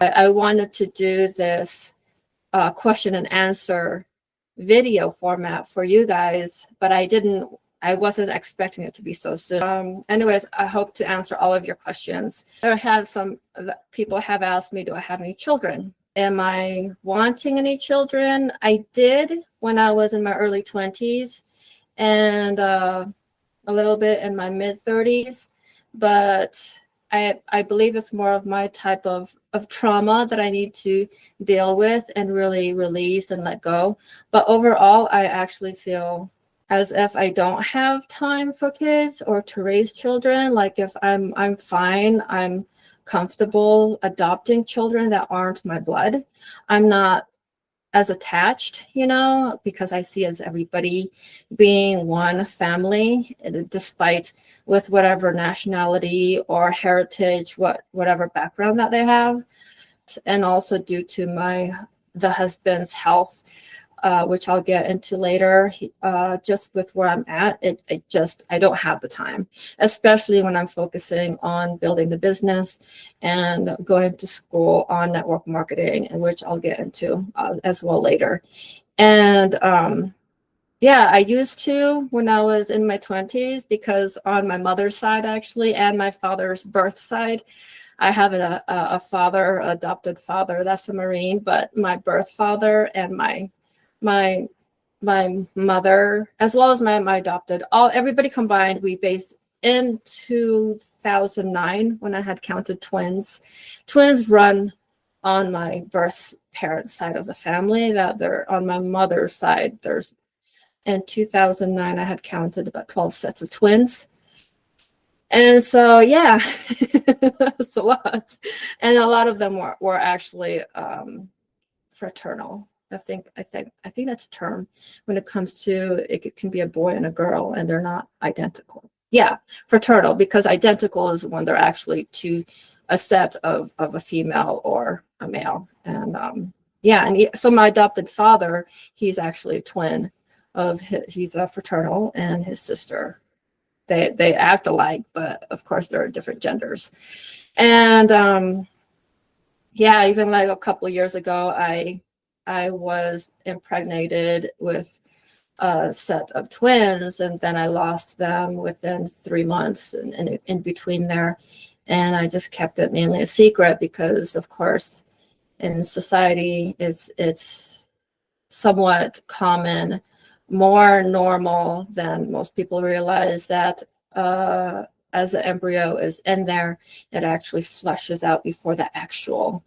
I wanted to do this question and answer video format for you guys, but I wasn't expecting it to be so soon. Anyways, I hope to answer all of your questions. I have some people have asked me, do I have any children? Am I wanting any children? I did when I was in my early 20s and a little bit in my mid 30s, but I believe it's more of my type of trauma that I need to deal with and really release and let go. But overall, I actually feel as if I don't have time for kids or to raise children. Like if I'm fine, I'm comfortable adopting children that aren't my blood. I'm not as attached, because I see as everybody being one family, despite with whatever nationality or heritage, whatever background that they have. And also due to the husband's health, which I'll get into later, just with where I'm at, I don't have the time, especially when I'm focusing on building the business and going to school on network marketing, which I'll get into as well later. And I used to when I was in my 20s, because on my mother's side, actually, and my father's birth side, I have a father, adopted father, that's a Marine, but my birth father and my mother, as well as my adopted, everybody combined, we based in 2009 when I had counted twins. Twins run on my birth parents' side of the family, that they're on my mother's side. In 2009, I had counted about 12 sets of twins. And so, yeah, that's a lot. And a lot of them were actually fraternal. I think that's a term when it comes to it can be a boy and a girl and they're not identical. Yeah, fraternal, because identical is when they're actually a set of a female or a male. And so my adopted father, he's actually a twin he's a fraternal, and his sister. They act alike, but of course there are different genders. And even like a couple of years ago, I was impregnated with a set of twins, and then I lost them within 3 months and in between there. And I just kept it mainly a secret because, of course, in society, it's somewhat common, more normal than most people realize, that as the embryo is in there, it actually flushes out before the actual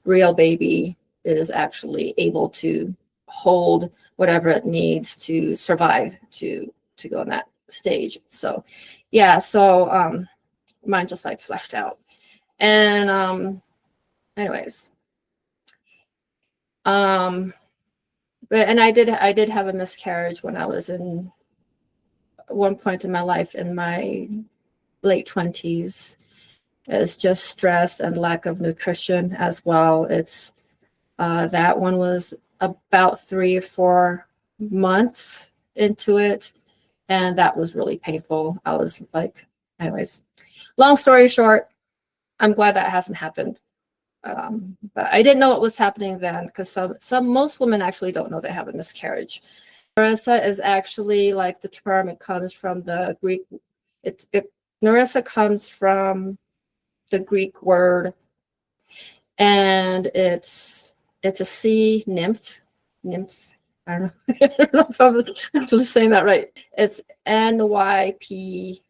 real baby is actually able to hold whatever it needs to survive to go in that stage. So mine just like flushed out. And anyways, and I did have a miscarriage when I was in one point in my life in my late 20s. It's just stress and lack of nutrition as well. It's that one was about 3 or 4 months into it, and that was really painful. I was like, anyways, long story short, I'm glad that hasn't happened. But I didn't know what was happening then, because most women actually don't know they have a miscarriage. Narissa is actually like the term. It comes from the Greek. Narissa comes from the Greek word, and it's a sea nymph. I don't know. I don't know if I'm just saying that right. It's NYPH,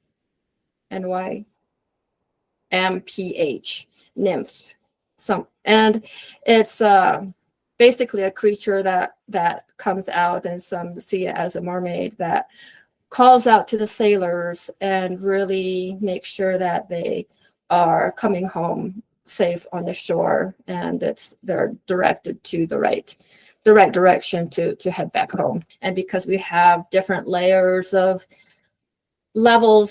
nymph. And it's basically a creature that comes out, and some see it as a mermaid that calls out to the sailors and really makes sure that they are coming home safe on the shore, and they're directed to the right direction to head back home. And because we have different levels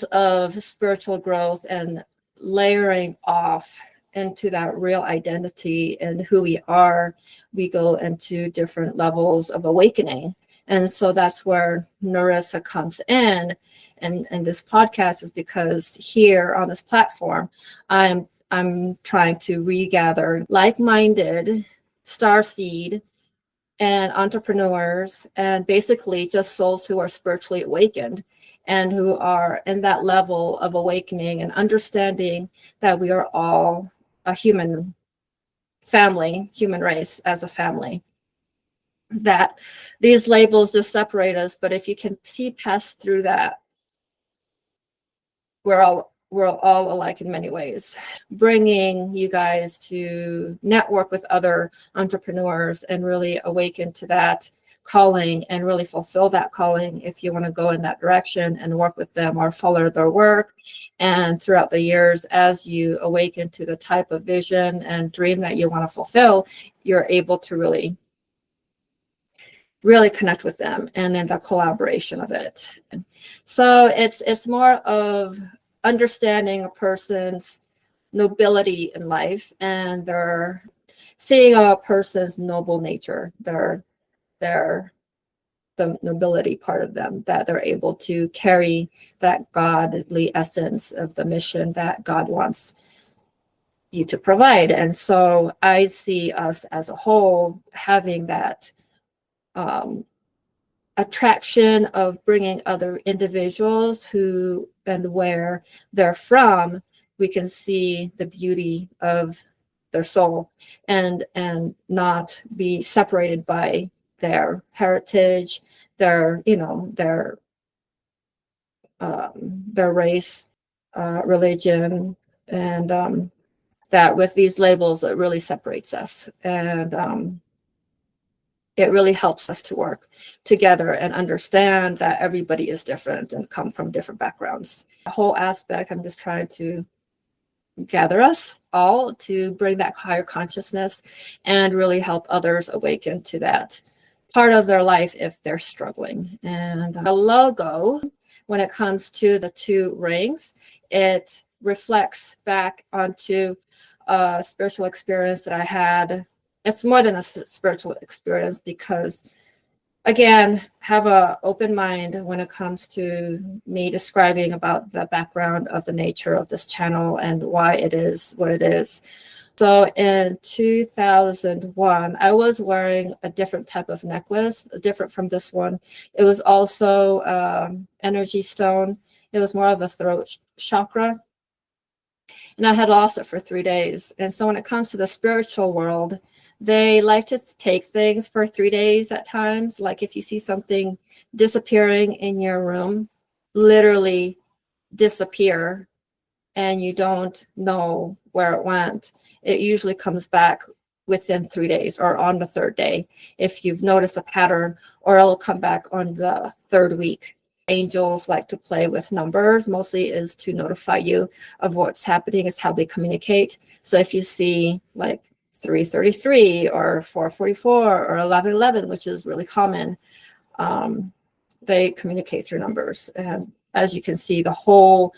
of spiritual growth and layering off into that real identity and who we are, we go into different levels of awakening. And so that's where Narissa comes in. And this podcast is because here on this platform, I'm I'm trying to regather like-minded starseed and entrepreneurs, and basically just souls who are spiritually awakened and who are in that level of awakening and understanding that we are all a human family, human race as a family. That these labels just separate us, but if you can see past through that, we're all alike in many ways. Bringing you guys to network with other entrepreneurs and really awaken to that calling and really fulfill that calling if you want to go in that direction and work with them or follow their work. And throughout the years, as you awaken to the type of vision and dream that you want to fulfill, you're able to really connect with them, and then the collaboration of it. So it's more of understanding a person's nobility in life, and they're seeing a person's noble nature, their the nobility part of them, that they're able to carry that godly essence of the mission that God wants you to provide. And so I see us as a whole having that attraction of bringing other individuals who and where they're from, we can see the beauty of their soul and not be separated by their heritage, their their race, religion, and that with these labels it really separates us, and it really helps us to work together and understand that everybody is different and come from different backgrounds. The whole aspect, I'm just trying to gather us all to bring that higher consciousness and really help others awaken to that part of their life if they're struggling. And the logo, when it comes to the two rings, it reflects back onto a spiritual experience that I had. It's more than a spiritual experience because, again, have an open mind when it comes to me describing about the background of the nature of this channel and why it is what it is. So in 2001, I was wearing a different type of necklace, different from this one. It was also energy stone. It was more of a throat chakra. And I had lost it for 3 days. And so when it comes to the spiritual world, they like to take things for 3 days at times. Like if you see something disappearing in your room, literally disappear, and you don't know where it went, it usually comes back within 3 days or on the third day if you've noticed a pattern, or it'll come back on the third week. Angels like to play with numbers, mostly is to notify you of what's happening. It's how they communicate. So if you see like 333 or 444 or 1111, which is really common, they communicate through numbers. And as you can see, the whole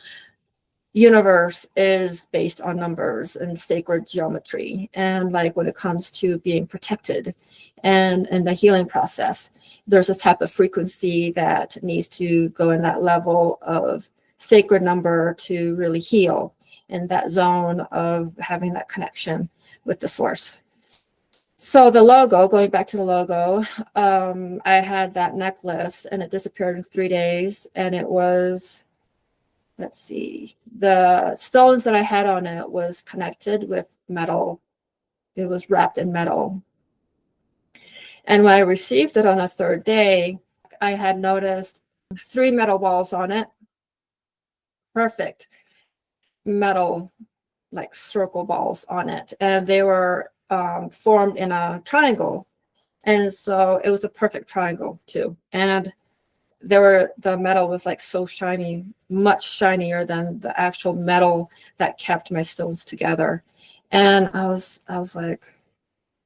universe is based on numbers and sacred geometry. And like when it comes to being protected and the healing process, there's a type of frequency that needs to go in that level of sacred number to really heal in that zone of having that connection with the source. So the logo, going back to the logo, I had that necklace and it disappeared in 3 days, and it was, let's see, the stones that I had on it was connected with metal. It was wrapped in metal. And when I received it on the third day, I had noticed 3 metal balls on it. Perfect metal, like circle balls on it. And they were formed in a triangle. And so it was a perfect triangle too. And the metal was like so shiny, much shinier than the actual metal that kept my stones together. And I was like,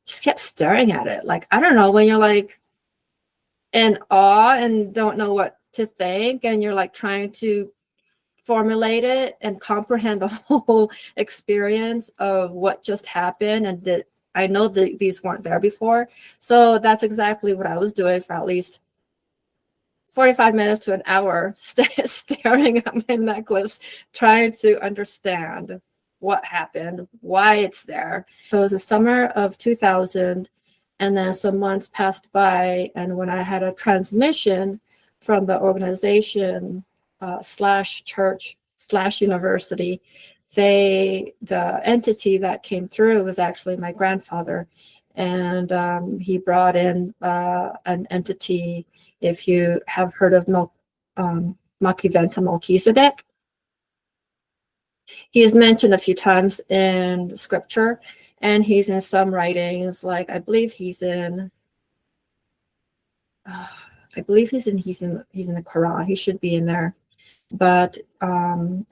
just kept staring at it. Like, I don't know, when you're like in awe and don't know what to think, and you're like trying to formulate it and comprehend the whole experience of what just happened, and that I know that these weren't there before. So that's exactly what I was doing for at least 45 minutes to an hour, staring at my necklace, trying to understand what happened, why it's there. So it was the summer of 2000, and then some months passed by, and when I had a transmission from the organization slash church slash university, the entity that came through was actually my grandfather. And he brought in an entity, if you have heard of Makiventa Melchizedek. He is mentioned a few times in scripture, and he's in some writings, like I believe he's in the Quran. He should be in there. But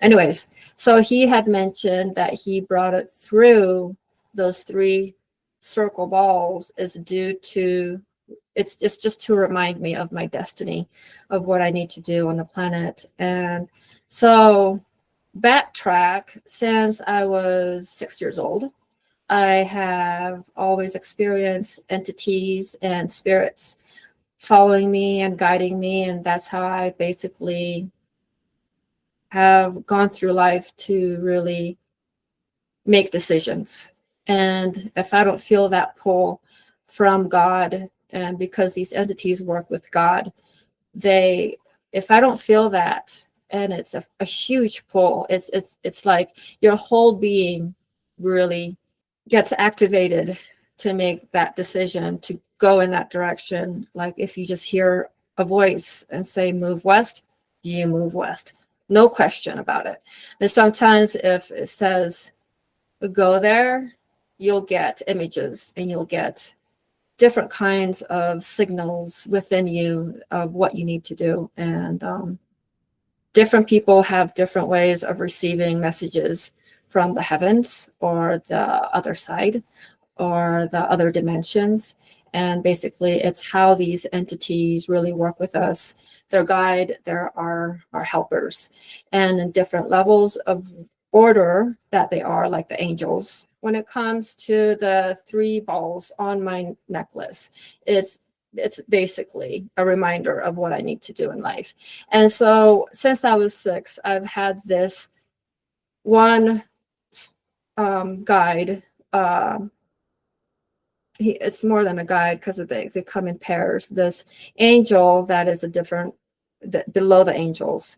anyways, so he had mentioned that he brought it through those 3 circle balls is due to, it's just to remind me of my destiny, of what I need to do on the planet. And so backtrack, since I was 6 years old, I have always experienced entities and spirits following me and guiding me, and that's how I basically have gone through life to really make decisions. And if I don't feel that pull from God, and because these entities work with God, if I don't feel that, and it's a huge pull, it's like your whole being really gets activated to make that decision to go in that direction. Like if you just hear a voice and say move west, you move west, no question about it. And sometimes if it says go there, you'll get images and you'll get different kinds of signals within you of what you need to do. And different people have different ways of receiving messages from the heavens or the other side or the other dimensions. And basically it's how these entities really work with us. Their guide, they're our helpers, and in different levels of order that they are, like the angels. When it comes to the 3 balls on my necklace, it's basically a reminder of what I need to do in life. And so since I was 6, I've had this one guide. It's more than a guide because they come in pairs. This angel that is below the angels.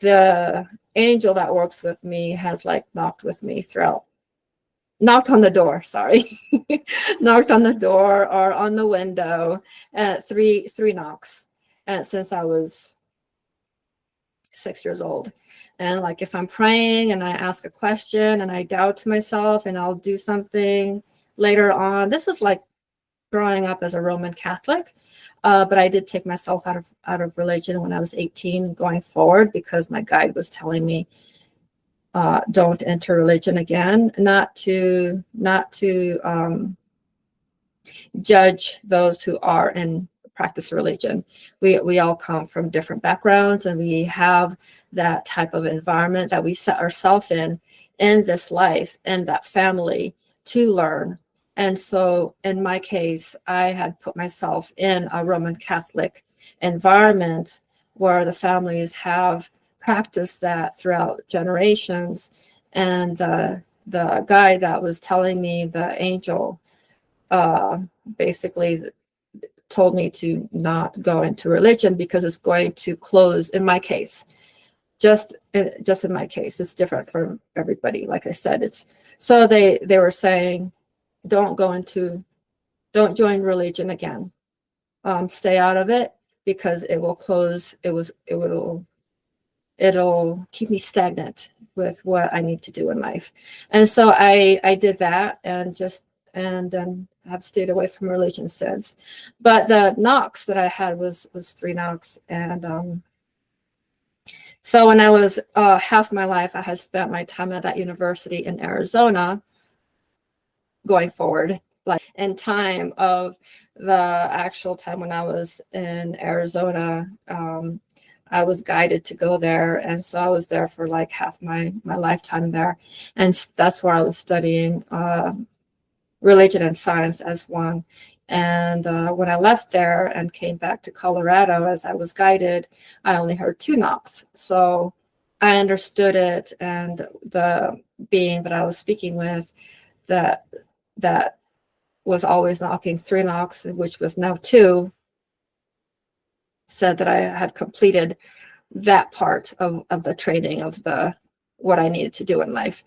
The angel that works with me has like knocked on the door, sorry. Knocked on the door or on the window, 3 knocks. And since I was 6 years old. And like if I'm praying and I ask a question and I doubt to myself and I'll do something later on. This was like growing up as a Roman Catholic, but I did take myself out of religion when I was 18 going forward, because my guide was telling me don't enter religion again, not to judge those who are in practice religion. We all come from different backgrounds, and we have that type of environment that we set ourselves in this life and that family to learn. And so in my case, I had put myself in a Roman Catholic environment where the families have practiced that throughout generations. And the guy that was telling me, the angel, basically told me to not go into religion because it's going to close, in my case. Just in my case, it's different for everybody. Like I said, it's so they were saying, don't join religion again. Stay out of it because it will close. It'll keep me stagnant with what I need to do in life. And so I did that and have stayed away from religion since. But the knocks that I had was 3 knocks. And so when I was half my life, I had spent my time at that university in Arizona. Going forward, like in time of the actual time when I was in Arizona, I was guided to go there. And so I was there for like half my lifetime there. And that's where I was studying religion and science as one. And when I left there and came back to Colorado as I was guided, I only heard 2 knocks. So I understood it, and the being that I was speaking with, that was always knocking 3 knocks, which was now 2, said that I had completed that part of the training of what I needed to do in life.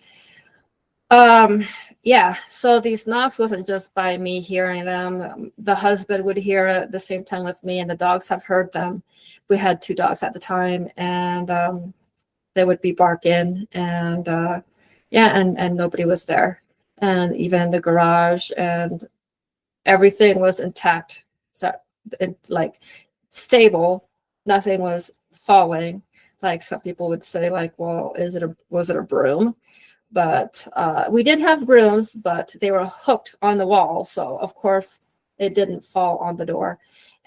Yeah, so these knocks wasn't just by me hearing them. The husband would hear it at the same time with me, and the dogs have heard them. We had 2 dogs at the time, and they would be barking, and yeah, and nobody was there. And even the garage and everything was intact. So like stable, nothing was falling. Like some people would say, like, well, was it a broom? But we did have brooms, but they were hooked on the wall. So of course it didn't fall on the door.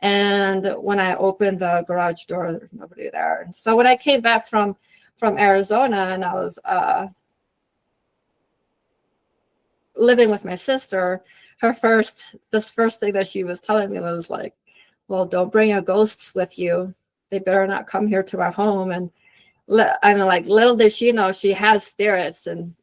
And when I opened the garage door, there was nobody there. And so when I came back from Arizona, and I was living with my sister, this first thing that she was telling me was like, well, don't bring your ghosts with you. They better not come here to my home. And I mean, like, little did she know she has spirits, and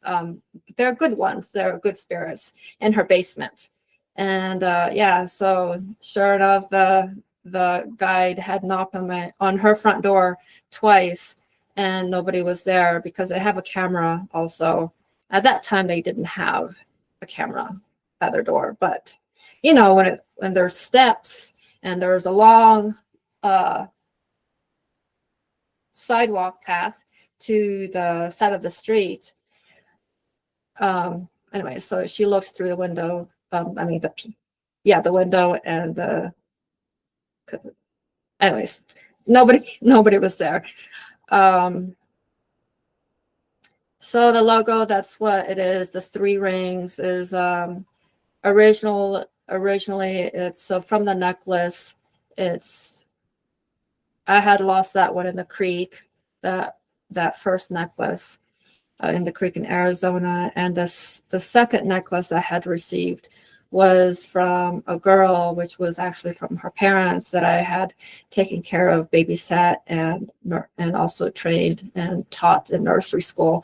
they're good ones. They're good spirits in her basement. And yeah, so sure enough, the guide had knocked on her front door twice, and nobody was there because they have a camera also. At that time, they didn't have a camera at their door, but you know, when there's steps and there's a long sidewalk path to the side of the street. Anyway, so she looked through the window. I mean, the window, and anyways, nobody was there. So the logo, that's what it is. The 3 rings is originally it's so from the necklace. I had lost that one in the creek, that first necklace in the creek in Arizona, and the second necklace I had received was from a girl, which was actually from her parents that I had taken care of, babysat, and also trained and taught in nursery school.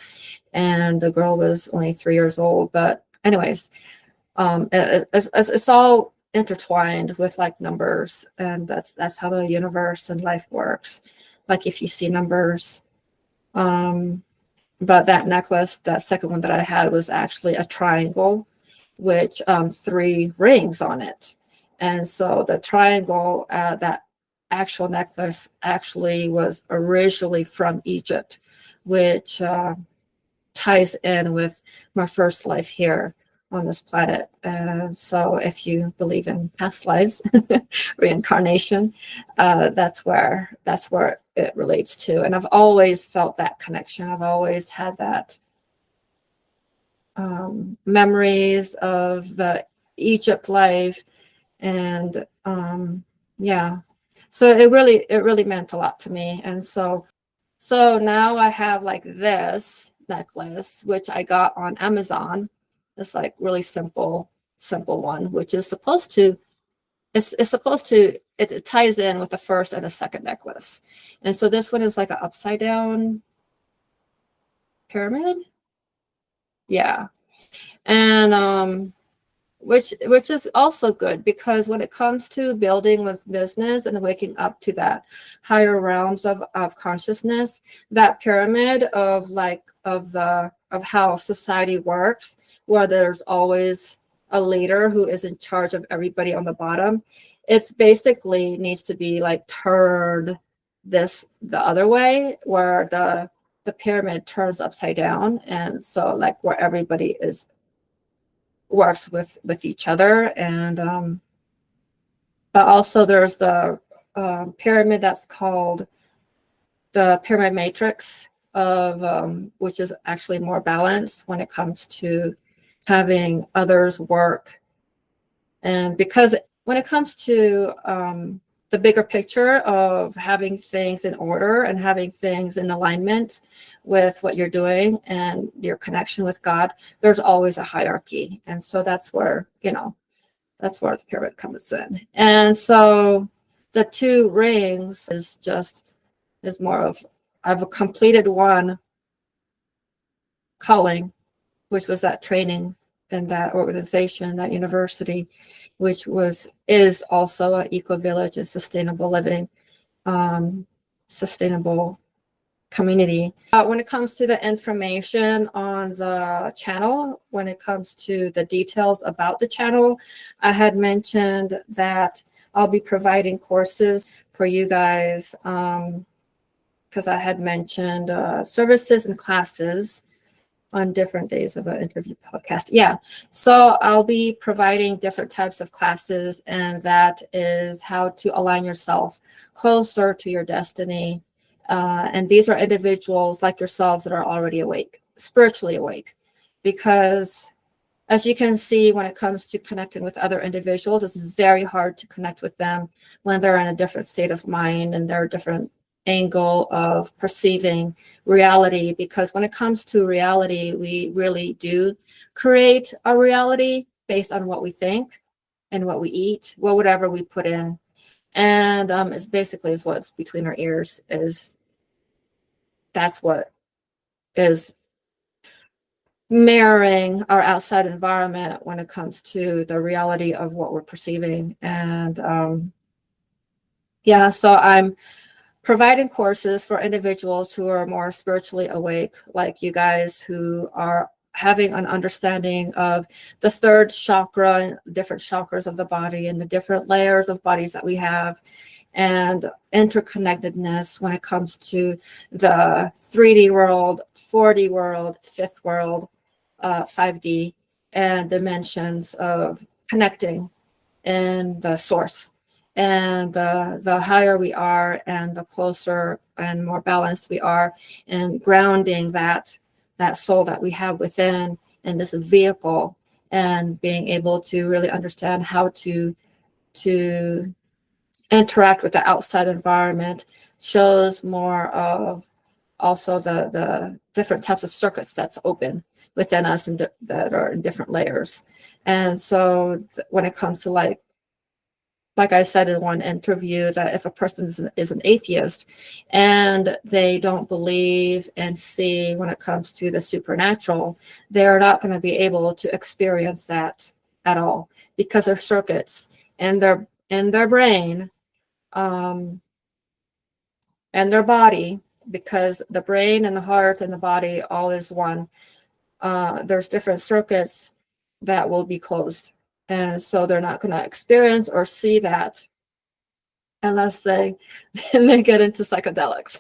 And the girl was only 3 years old. But anyways, it's all intertwined with like numbers, and that's how the universe and life works. Like if you see numbers, but that necklace, that second one that I had, was actually a triangle, which 3 rings on it. And so the triangle, that actual necklace actually was originally from Egypt, which ties in with my first life here on this planet. So if you believe in past lives, reincarnation, that's where it relates to. And I've always felt that connection. I've always had that memories of the Egypt life, and yeah, so it really meant a lot to me. And so now I have like this necklace, which I got on Amazon. It's like really simple one, which is supposed to, it ties in with the first and the second necklace. And so this one is like an upside down pyramid. Yeah. And which is also good, because when it comes to building with business and waking up to that higher realms of consciousness, that pyramid of how society works, where there's always a leader who is in charge of everybody on the bottom, it's basically needs to be like turned the other way, where the pyramid turns upside down. And so like where everybody works with each other. And but also there's the pyramid that's called the pyramid matrix of which is actually more balanced when it comes to having others work. And because when it comes to the bigger picture of having things in order and having things in alignment with what you're doing and your connection with God, there's always a hierarchy. And so that's where the pyramid comes in. And so the 2 rings is more of I've completed one calling, which was that training in that organization, that university, which is also an eco-village and sustainable living, sustainable community. When it comes to the information on the channel, when it comes to the details about the channel, I had mentioned that I'll be providing courses for you guys, because I had mentioned services and classes on different days of an interview podcast. Yeah, so I'll be providing different types of classes, and that is how to align yourself closer to your destiny. And these are individuals like yourselves that are already awake, spiritually awake, because as you can see, when it comes to connecting with other individuals, it's very hard to connect with them when they're in a different state of mind and they're different angle of perceiving reality, because when it comes to reality, we really do create a reality based on what we think and what we eat, whatever we put in. And it's basically is what's between our ears, that's what is mirroring our outside environment when it comes to the reality of what we're perceiving. And yeah, so I'm providing courses for individuals who are more spiritually awake, like you guys, who are having an understanding of the third chakra and different chakras of the body and the different layers of bodies that we have, and interconnectedness when it comes to the 3D world, 4D world, fifth world, 5D, and dimensions of connecting in the source. And the higher we are and the closer and more balanced we are, and grounding that soul that we have within in this vehicle, and being able to really understand how to interact with the outside environment, shows more of also the different types of circuits that's open within us and that are in different layers. And so when it comes to like I said in one interview, that if a person is an atheist and they don't believe and see when it comes to the supernatural, they're not going to be able to experience that at all, because their circuits in their brain and their body, because the brain and the heart and the body all is one. There's different circuits that will be closed. And so they're not going to experience or see that unless they get into psychedelics.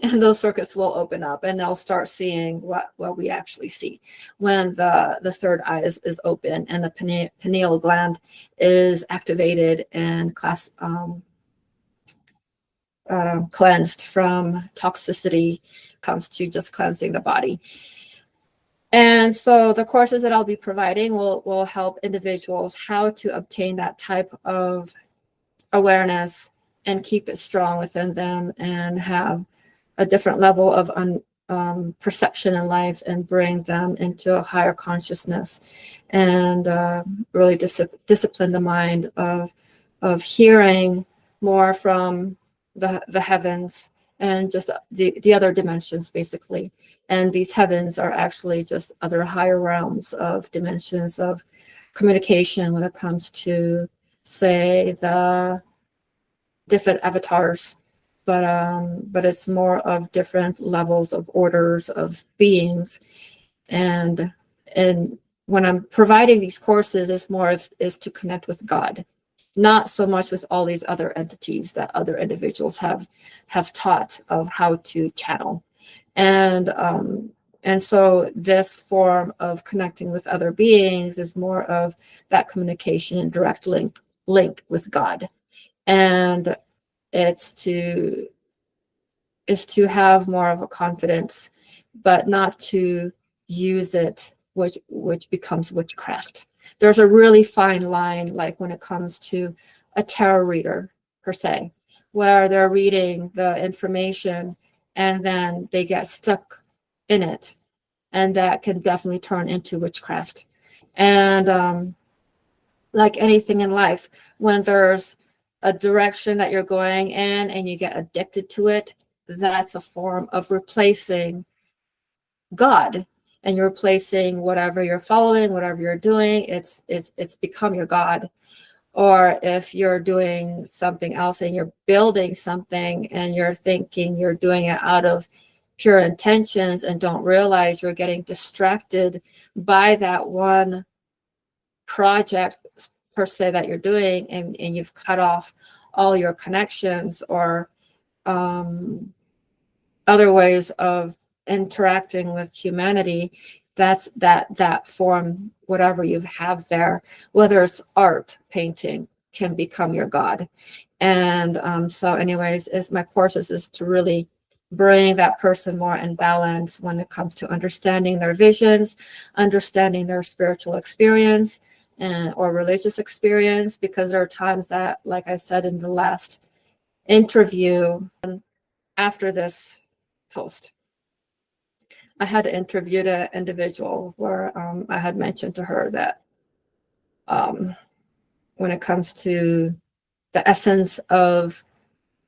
And those circuits will open up and they'll start seeing what we actually see when the third eye is open and the pineal gland is activated and cleansed from toxicity, comes to just cleansing the body. And so the courses that I'll be providing will help individuals how to obtain that type of awareness and keep it strong within them, and have a different level of perception in life, and bring them into a higher consciousness, and really discipline the mind of hearing more from the heavens and just the other dimensions, basically. And these heavens are actually just other higher realms of dimensions of communication when it comes to, say, the different avatars. But it's more of different levels of orders of beings. And when I'm providing these courses, it's more is to connect with God, not so much with all these other entities that other individuals have taught of how to channel. And so this form of connecting with other beings is more of that communication and direct link with God. And it's to have more of a confidence, but not to use it, which becomes witchcraft. There's a really fine line, like when it comes to a tarot reader, per se, where they're reading the information and then they get stuck in it. And that can definitely turn into witchcraft. And like anything in life, when there's a direction that you're going in and you get addicted to it, that's a form of replacing God, and you're replacing whatever you're following, whatever you're doing. It's become your God. Or if you're doing something else and you're building something and you're thinking you're doing it out of pure intentions and don't realize you're getting distracted by that one project per se that you're doing, and you've cut off all your connections or other ways of interacting with humanity. That's that form, whatever you have there, whether it's art, painting, can become your God. And so anyways, my courses is to really bring that person more in balance when it comes to understanding their visions, understanding their spiritual experience or religious experience, because there are times that, like I said in the last interview, after this post, I had interviewed an individual where I had mentioned to her that when it comes to the essence of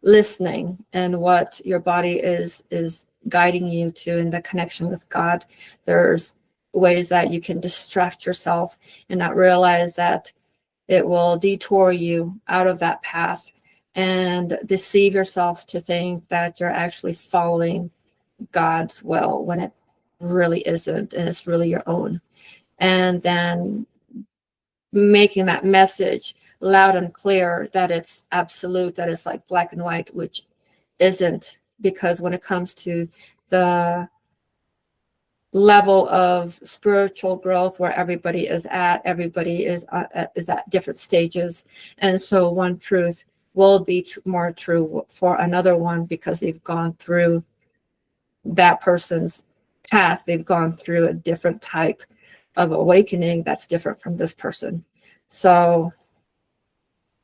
listening and what your body is guiding you to in the connection with God, there's ways that you can distract yourself and not realize that it will detour you out of that path and deceive yourself to think that you're actually following God's will when it really isn't, and it's really your own. And then making that message loud and clear that it's absolute, that it's like black and white, which isn't, because when it comes to the level of spiritual growth where everybody is at different stages, and so one truth will be more true for another one because they've gone through that person's path, they've gone through a different type of awakening that's different from this person. So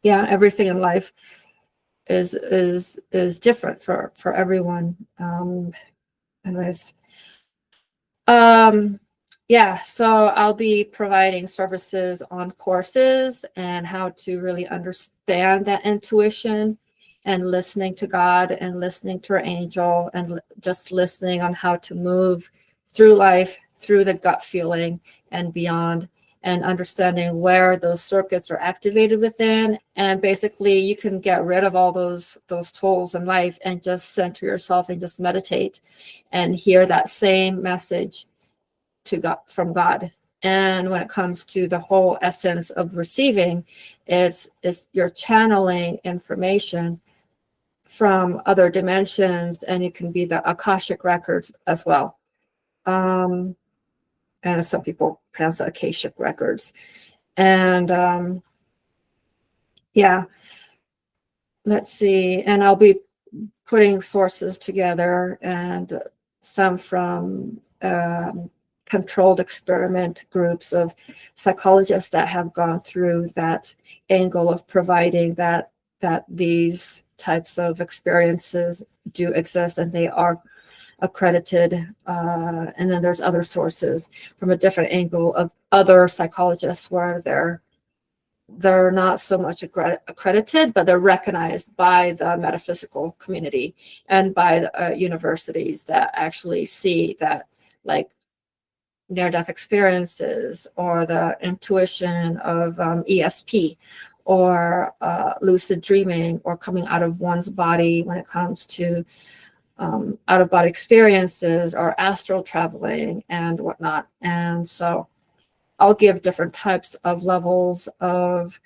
yeah, everything in life is different for everyone. Anyways, yeah, so I'll be providing services on courses and how to really understand that intuition and listening to God and listening to our angel and just listening on how to move through life, through the gut feeling and beyond, and understanding where those circuits are activated within. And basically you can get rid of all those tools in life and just center yourself and just meditate and hear that same message to God, from God. And when it comes to the whole essence of receiving, it's you're channeling information from other dimensions, and it can be the Akashic records as well. And some people pronounce it Akashic records. And yeah, let's see. And I'll be putting sources together, and some from controlled experiment groups of psychologists that have gone through that angle of providing that these types of experiences do exist and they are accredited. And then there's other sources from a different angle of other psychologists where they're not so much accredited, but they're recognized by the metaphysical community and by the, universities that actually see that, like near-death experiences or the intuition of ESP or lucid dreaming or coming out of one's body when it comes to out-of-body experiences or astral traveling and whatnot. And so I'll give different types of levels of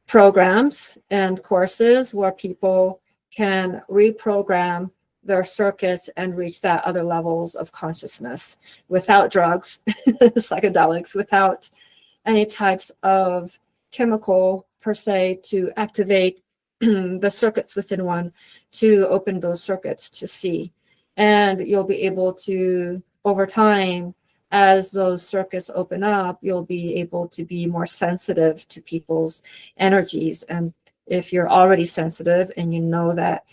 programs and courses where people can reprogram their circuits and reach that other levels of consciousness without drugs, psychedelics, without any types of chemical per se to activate the circuits within one, to open those circuits to see. And you'll be able to, over time, as those circuits open up, you'll be able to be more sensitive to people's energies. And if you're already sensitive and you know that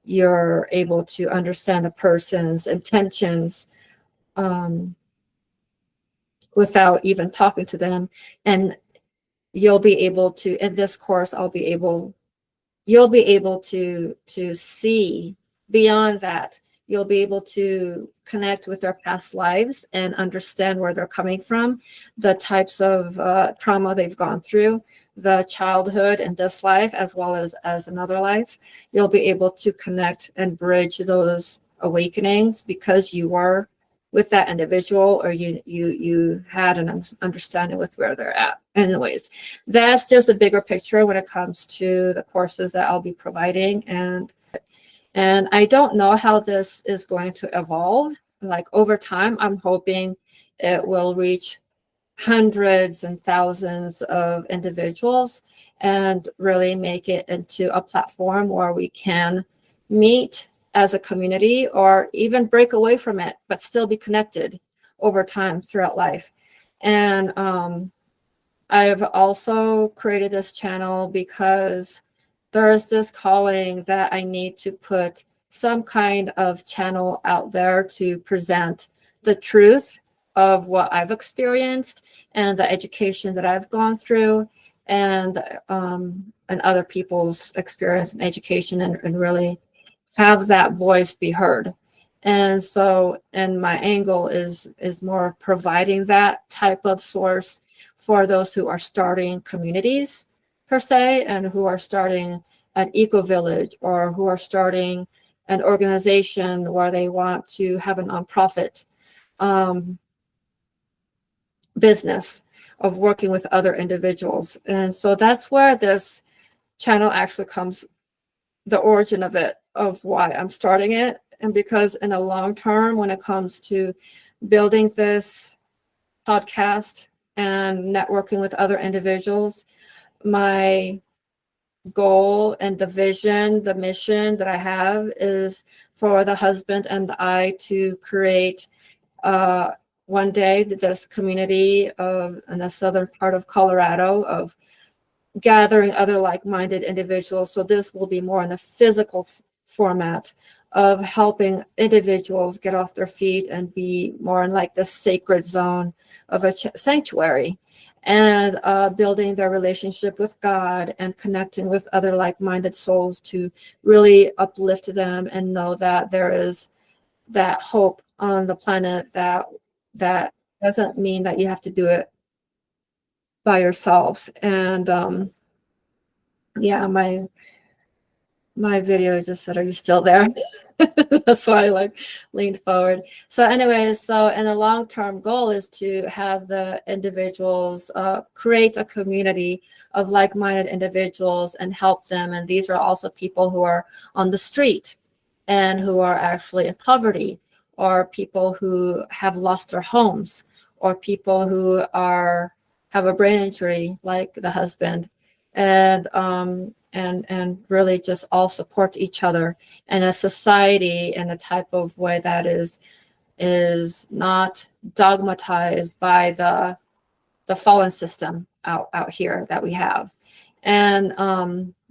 you're able to understand a person's intentions without even talking to them, and you'll be able to, in this course, you'll be able to see beyond that, you'll be able to connect with their past lives and understand where they're coming from, the types of trauma they've gone through, the childhood in this life as well as another life. You'll be able to connect and bridge those awakenings because you were with that individual, or you had an understanding with where they're at. Anyways, that's just a bigger picture when it comes to the courses that I'll be providing. And I don't know how this is going to evolve. Like over time, I'm hoping it will reach hundreds and thousands of individuals and really make it into a platform where we can meet as a community, or even break away from it, but still be connected over time throughout life. And I've also created this channel because there's this calling that I need to put some kind of channel out there to present the truth of what I've experienced and the education that I've gone through, and other people's experience and education, and really have that voice be heard. And so, and my angle is more of providing that type of source for those who are starting communities per se, and who are starting an eco-village, or who are starting an organization where they want to have a nonprofit business of working with other individuals. And so that's where this channel actually comes, the origin of it, of why I'm starting it. And because in the long term, when it comes to building this podcast and networking with other individuals, my goal and the vision, the mission that I have is for the husband and I to create one day this community in the southern part of Colorado of gathering other like-minded individuals. So this will be more in the physical format of helping individuals get off their feet and be more in like the sacred zone of a sanctuary, and building their relationship with God and connecting with other like-minded souls to really uplift them and know that there is that hope on the planet, that doesn't mean that you have to do it by yourself. And yeah, my video just said, are you still there? That's why I like leaned forward. So anyways, so in the long-term goal is to have the individuals create a community of like-minded individuals and help them. And these are also people who are on the street and who are actually in poverty, or people who have lost their homes, or people who have a brain injury like the husband, and really just all support each other in a society in a type of way that is not dogmatized by the fallen system out here that we have. And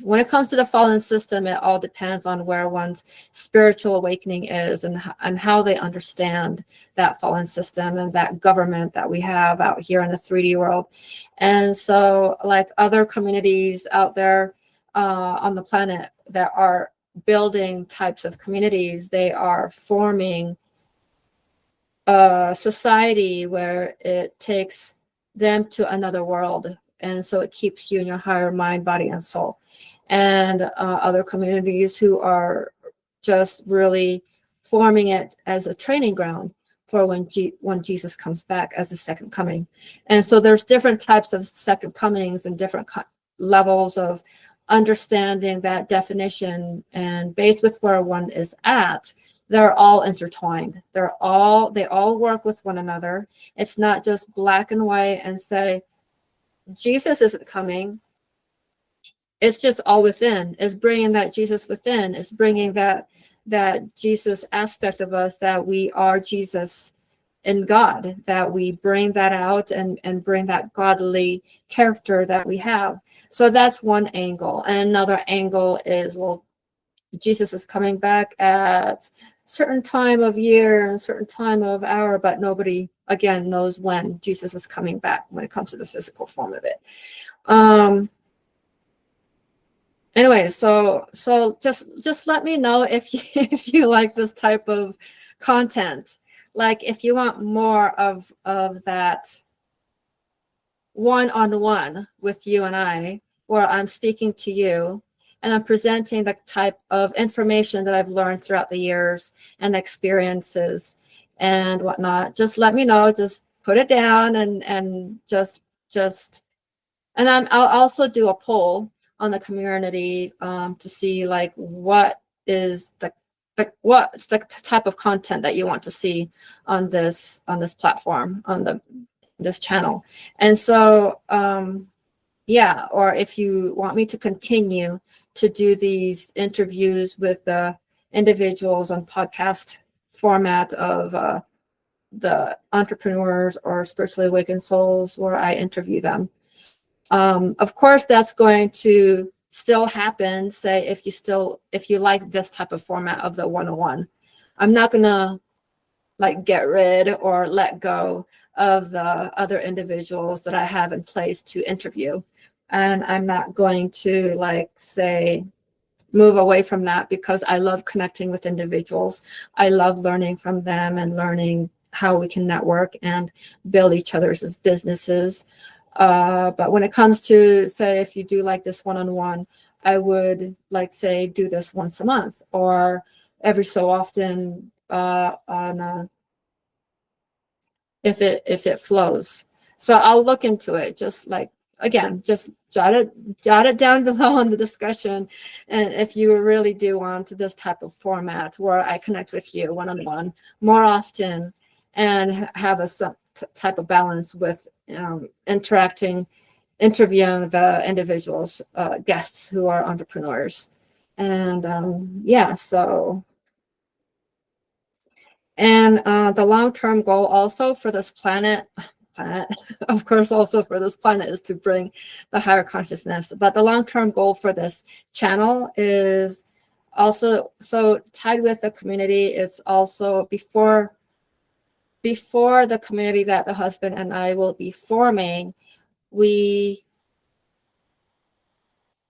when it comes to the fallen system, it all depends on where one's spiritual awakening is, and how they understand that fallen system and that government that we have out here in the 3D world. And so, like other communities out there on the planet that are building types of communities, they are forming a society where it takes them to another world. And so it keeps you in your higher mind, body, and soul. And other communities who are just really forming it as a training ground for when Jesus comes back as a second coming. And so there's different types of second comings and different levels of understanding that definition, and based with where one is at, they're all intertwined. They all work with one another. It's not just black and white and say, Jesus isn't coming. It's just all within. It's bringing that Jesus within. It's bringing that Jesus aspect of us, that we are Jesus in God, that we bring that out and bring that godly character that we have. So that's one angle. And another angle is, well, Jesus is coming back at certain time of year and certain time of hour, but nobody, again, knows when Jesus is coming back when it comes to the physical form of it. Anyway, so just let me know if you if you like this type of content. Like if you want more of that one-on-one with you and I, where I'm speaking to you and I'm presenting the type of information that I've learned throughout the years and experiences and whatnot, just let me know. Just put it down and just and I'll also do a poll on the community to see like what is what's the type of content that you want to see on this platform, on this channel. And so yeah, or if you want me to continue to do these interviews with the individuals on podcast format of the entrepreneurs or spiritually awakened souls, where I interview them. Of course, that's going to still happen. Say if you like this type of format of the 101, I'm not gonna like get rid or let go of the other individuals that I have in place to interview, and I'm not going to like say move away from that, because I love connecting with individuals. I love learning from them and learning how we can network and build each other's businesses. But when it comes to, say, if you do like this one-on-one, I would like say do this once a month or every so often if it flows. So I'll look into it. Just like, again, just jot it down below in the discussion. And if you really do want this type of format where I connect with you one-on-one more often and have a type of balance with interviewing the individuals, guests who are entrepreneurs. And yeah, so, and the long-term goal also for this planet, of course, also for this planet, is to bring the higher consciousness. But the long-term goal for this channel is also, so tied with the community, it's also before the community that the husband and I will be forming, we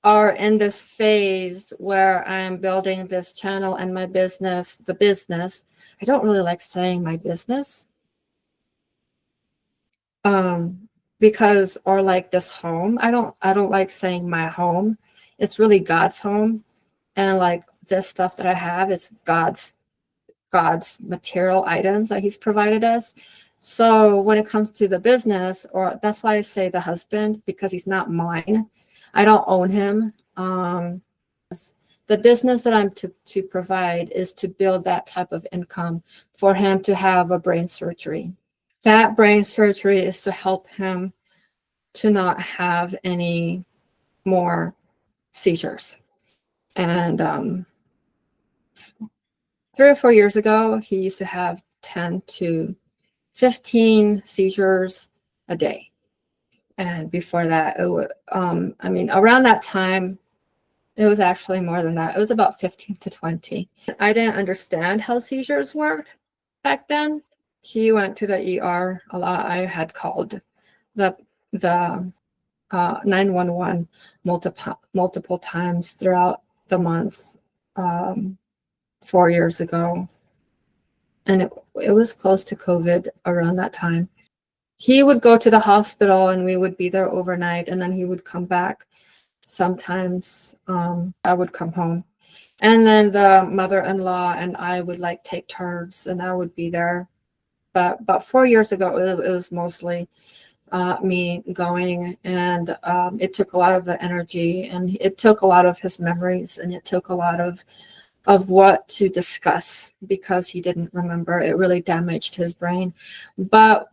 are in this phase where I'm building this channel and my business, the business. I don't really like saying my business. Because, or like this home, I don't like saying my home. It's really God's home. And like this stuff that I have, it's God's material items that he's provided us. So when it comes to the business, or that's why I say the husband, because he's not mine. I don't own him. The business that I'm to provide is to build that type of income for him to have a brain surgery. That brain surgery is to help him to not have any more seizures. And 3 or 4 years ago, he used to have 10 to 15 seizures a day. And before that, it was, around that time, it was actually more than that. It was about 15 to 20. I didn't understand how seizures worked back then. He went to the ER a lot. I had called the 911 multiple times throughout the month 4 years ago. And it was close to COVID around that time. He would go to the hospital and we would be there overnight, and then he would come back. Sometimes I would come home, and then the mother-in-law and I would like take turns, and I would be there. But about 4 years ago, it was mostly me going, and it took a lot of the energy, and it took a lot of his memories, and it took a lot of what to discuss, because he didn't remember. It really damaged his brain. But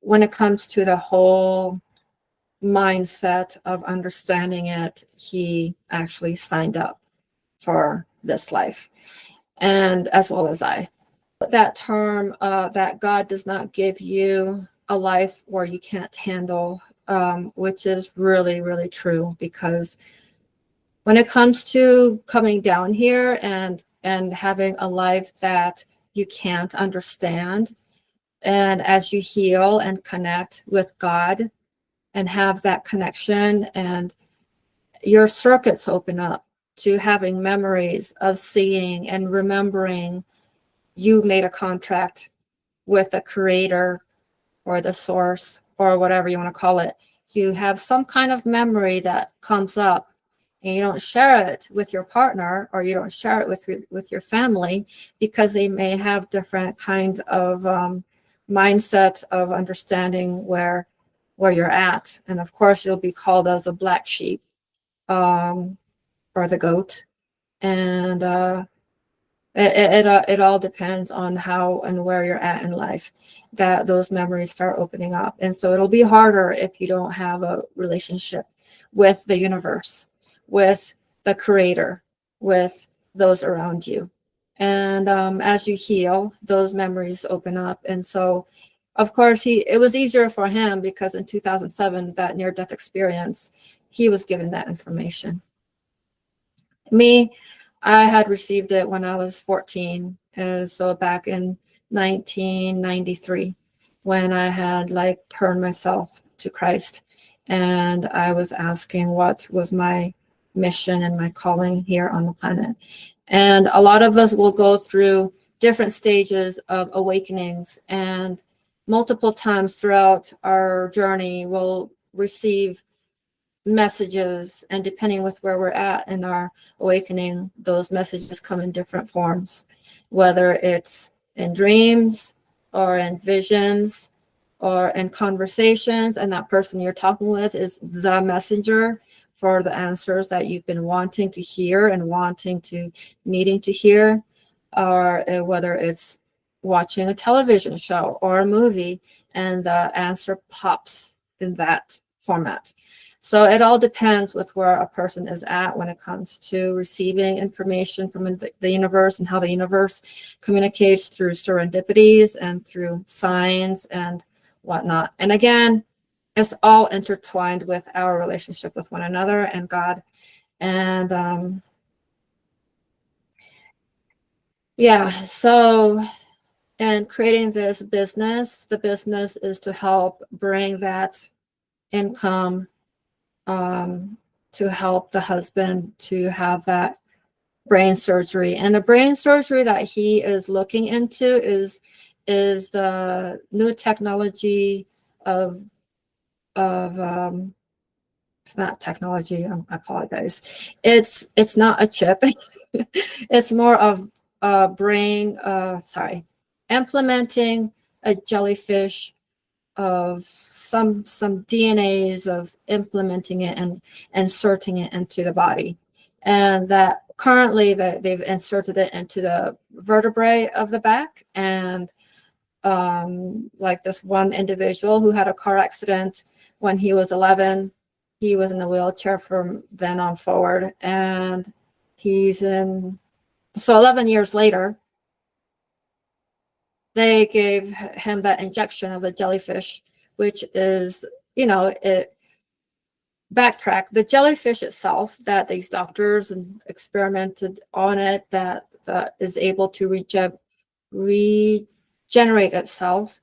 when it comes to the whole mindset of understanding it, he actually signed up for this life, and as well as I. That term that God does not give you a life where you can't handle, which is really, really true, because when it comes to coming down here and having a life that you can't understand, and as you heal and connect with God and have that connection, and your circuits open up to having memories of seeing and remembering you made a contract with the creator or the source or whatever you want to call it. You have some kind of memory that comes up, and you don't share it with your partner, or you don't share it with your family, because they may have different kind of mindset of understanding where you're at. And of course, you'll be called as a black sheep, or the goat. And it all depends on how and where you're at in life, that those memories start opening up. And so it'll be harder if you don't have a relationship with the universe, with the creator, with those around you. And as you heal, those memories open up. And so, of course, it was easier for him because in 2007, that near-death experience, he was given that information. Me, I had received it when I was 14, so back in 1993, when I had turned myself to Christ, and I was asking what was my mission and my calling here on the planet. And a lot of us will go through different stages of awakenings, and multiple times throughout our journey, we'll receive messages, and depending with where we're at in our awakening, those messages come in different forms, whether it's in dreams or in visions or in conversations, and that person you're talking with is the messenger for the answers that you've been wanting to hear and needing to hear, or whether it's watching a television show or a movie and the answer pops in that format. So it all depends with where a person is at when it comes to receiving information from the universe, and how the universe communicates through serendipities and through signs and whatnot. And again, it's all intertwined with our relationship with one another and God. And yeah, so in creating this business, the business is to help bring that income, to help the husband to have that brain surgery. And the brain surgery that he is looking into is the new technology of it's not technology, I apologize. It's not a chip. It's more of brain, implementing a jellyfish of some DNAs, of implementing it and inserting it into the body. And that currently they've inserted it into the vertebrae of the back. And like this one individual who had a car accident when he was 11, he was in a wheelchair from then on forward. And so 11 years later, they gave him that injection of the jellyfish, which is, backtrack. The jellyfish itself, that these doctors experimented on it, that is able to regenerate itself.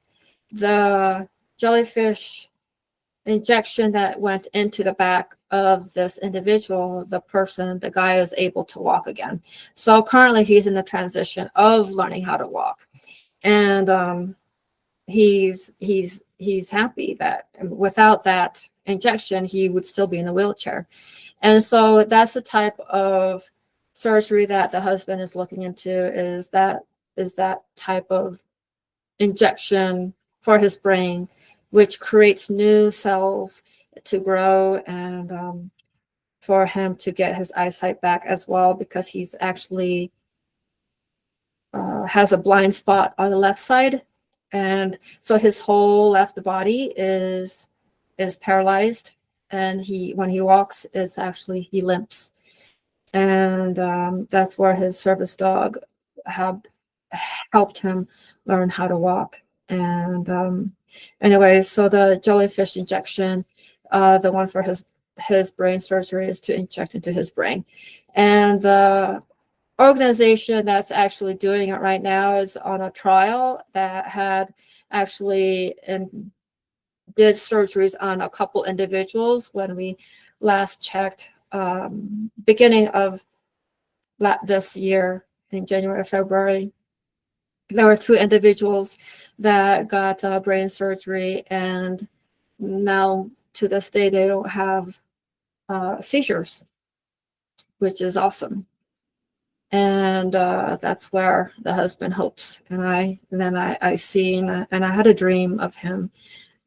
The jellyfish injection that went into the back of this individual, the guy is able to walk again. So currently he's in the transition of learning how to walk. And he's happy that without that injection, he would still be in a wheelchair. And so that's the type of surgery that the husband is looking into, is that type of injection for his brain, which creates new cells to grow, and for him to get his eyesight back as well, because he's actually has a blind spot on the left side, and so his whole left body is paralyzed, and when he walks, he limps. And that's where his service dog helped him learn how to walk. And anyway, so the jellyfish injection, the one for his brain surgery, is to inject into his brain. And the organization that's actually doing it right now is on a trial that had actually did surgeries on a couple individuals when we last checked beginning of this year, in January or February, there were 2 individuals that got brain surgery, and now to this day they don't have seizures, which is awesome. And that's where the husband hopes. And then I seen, and I had a dream of him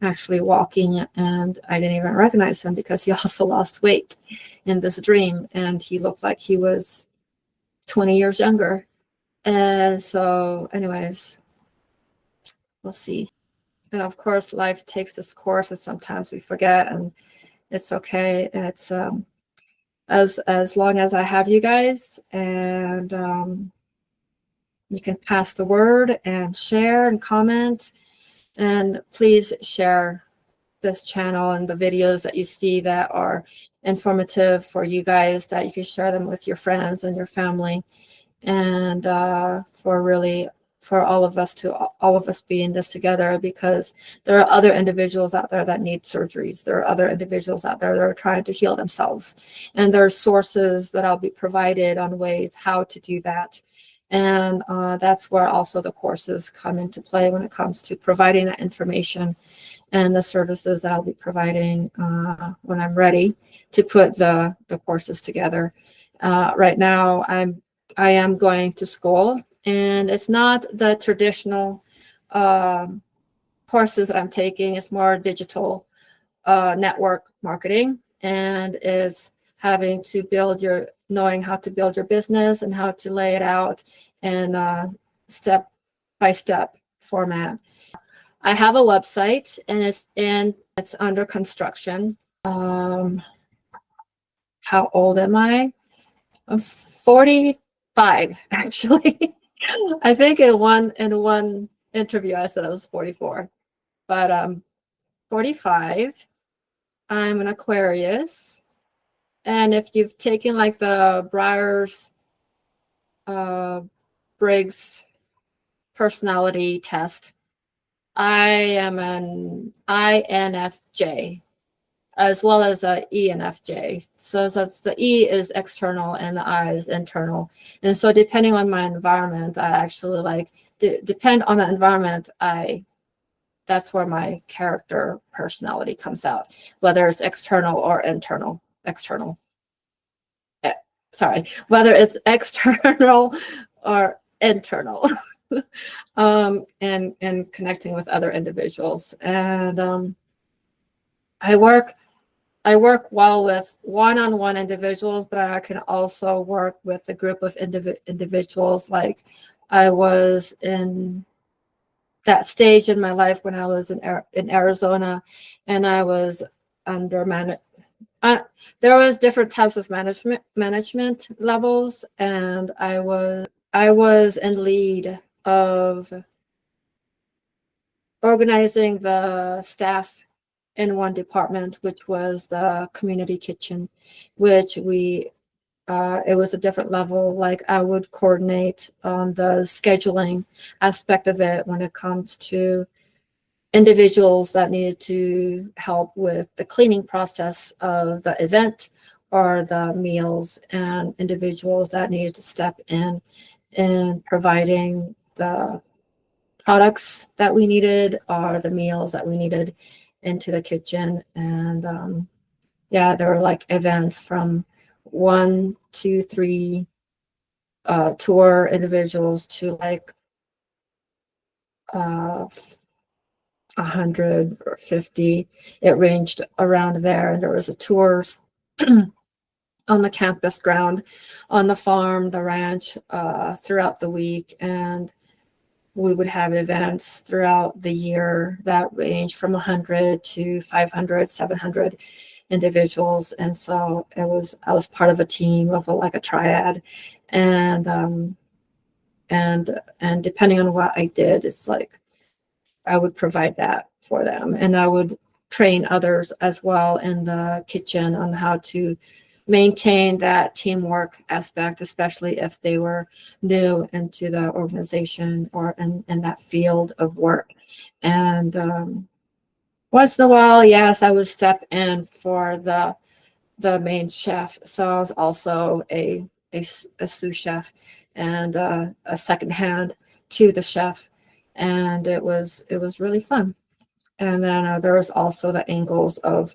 actually walking, and I didn't even recognize him because he also lost weight in this dream, and he looked like he was 20 years younger. And so anyways, we'll see. And of course, life takes this course, and sometimes we forget, and it's okay. It's as long as I have you guys, and you can pass the word and share and comment, and please share this channel and the videos that you see that are informative for you guys, that you can share them with your friends and your family, and for all of us be in this together, because there are other individuals out there that need surgeries. There are other individuals out there that are trying to heal themselves, and there are sources that I'll be provided on ways how to do that. And that's where also the courses come into play when it comes to providing that information and the services that I'll be providing when I'm ready to put the courses together. Right now, I am going to school, and it's not the traditional courses that I'm taking. It's more digital network marketing, and it's having to knowing how to build your business and how to lay it out in step-by-step format. I have a website, and it's under construction. How old am I? I'm 45, actually. I think in one interview I said I was 44, but 45. I'm an Aquarius, and if you've taken like the Briggs personality test, I am an INFJ, as well as a ENFJ. So the E is external and the I is internal. And so depending on my environment, I actually depend on the environment, that's where my character personality comes out, whether it's external or internal. Whether it's external or internal. And connecting with other individuals. And I work well with one-on-one individuals, but I can also work with a group of individuals. Like I was in that stage in my life when I was in Arizona, and I was under there was different types of management levels, and I was in lead of organizing the staff in one department, which was the community kitchen, which it was a different level. Like I would coordinate on the scheduling aspect of it when it comes to individuals that needed to help with the cleaning process of the event or the meals, and individuals that needed to step in providing the products that we needed or the meals that we needed into the kitchen. And there were like events from 1 to 3 tour individuals to like 100 or 50. It ranged around there. And there was a tours on the campus ground, on the farm, the ranch, throughout the week. And we would have events throughout the year that range from 100 to 500, 700 individuals. And so I was part of a team of like a triad, and depending on what I did, it's like I would provide that for them, and I would train others as well in the kitchen on how to maintain that teamwork aspect, especially if they were new into the organization or in that field of work. And once in a while, yes, I would step in for the the main chef. So I was also a sous chef and a second hand to the chef, and it was really fun. And then there was also the angles of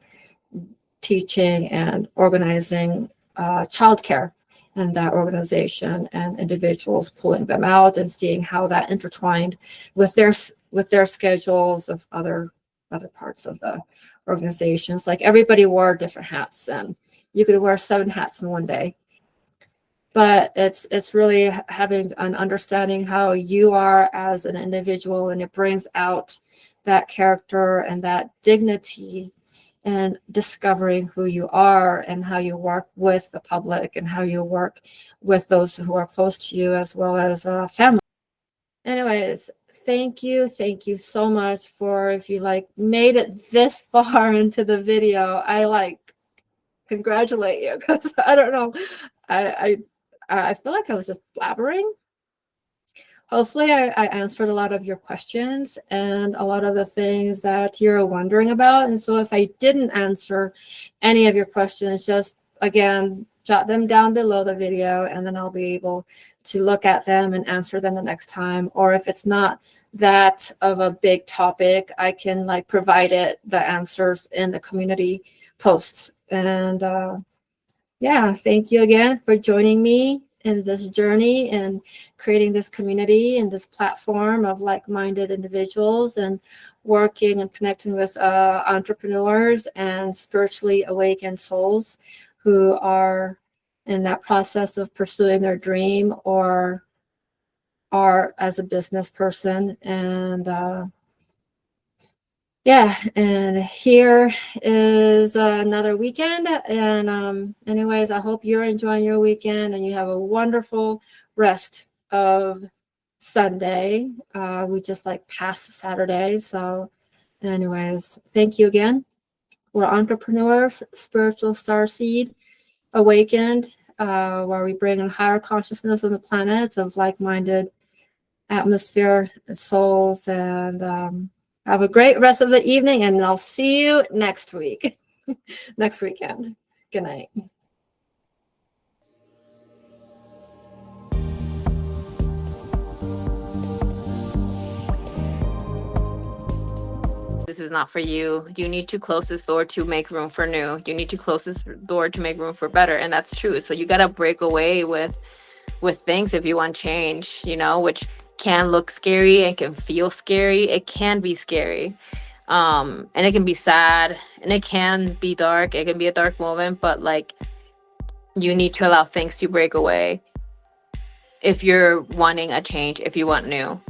teaching and organizing childcare and that organization and individuals, pulling them out and seeing how that intertwined with their schedules of other parts of the organizations. Like everybody wore different hats, and you could wear 7 hats in one day. But it's really having an understanding how you are as an individual, and it brings out that character and that dignity, and discovering who you are and how you work with the public and how you work with those who are close to you, as well as family. Anyways, thank you so much for, if you like made it this far into the video, I like congratulate you, because I don't know, I feel like I was just blabbering. Hopefully I answered a lot of your questions and a lot of the things that you're wondering about. And so if I didn't answer any of your questions, just again, jot them down below the video, and then I'll be able to look at them and answer them the next time. Or if it's not that of a big topic, I can like provide the answers in the community posts. And yeah, thank you again for joining me in this journey and creating this community and this platform of like-minded individuals, and working and connecting with entrepreneurs and spiritually awakened souls who are in that process of pursuing their dream or are as a business person. And yeah, and here is another weekend. And anyways, I hope you're enjoying your weekend and you have a wonderful rest of Sunday. We just like passed Saturday. So anyways, thank you again. We're entrepreneurs, spiritual starseed awakened, where we bring in higher consciousness on the planet of like-minded atmosphere and souls. And have a great rest of the evening, and I'll see you next week, next weekend. Good night. This is not for you. You need to close this door to make room for new. You need to close this door to make room for better. And that's true. So you got to break away with things if you want change, which can look scary and can feel scary. It can be scary. And it can be sad, and it can be dark. It can be a dark moment, but like, you need to allow things to break away if you're wanting a change, if you want new.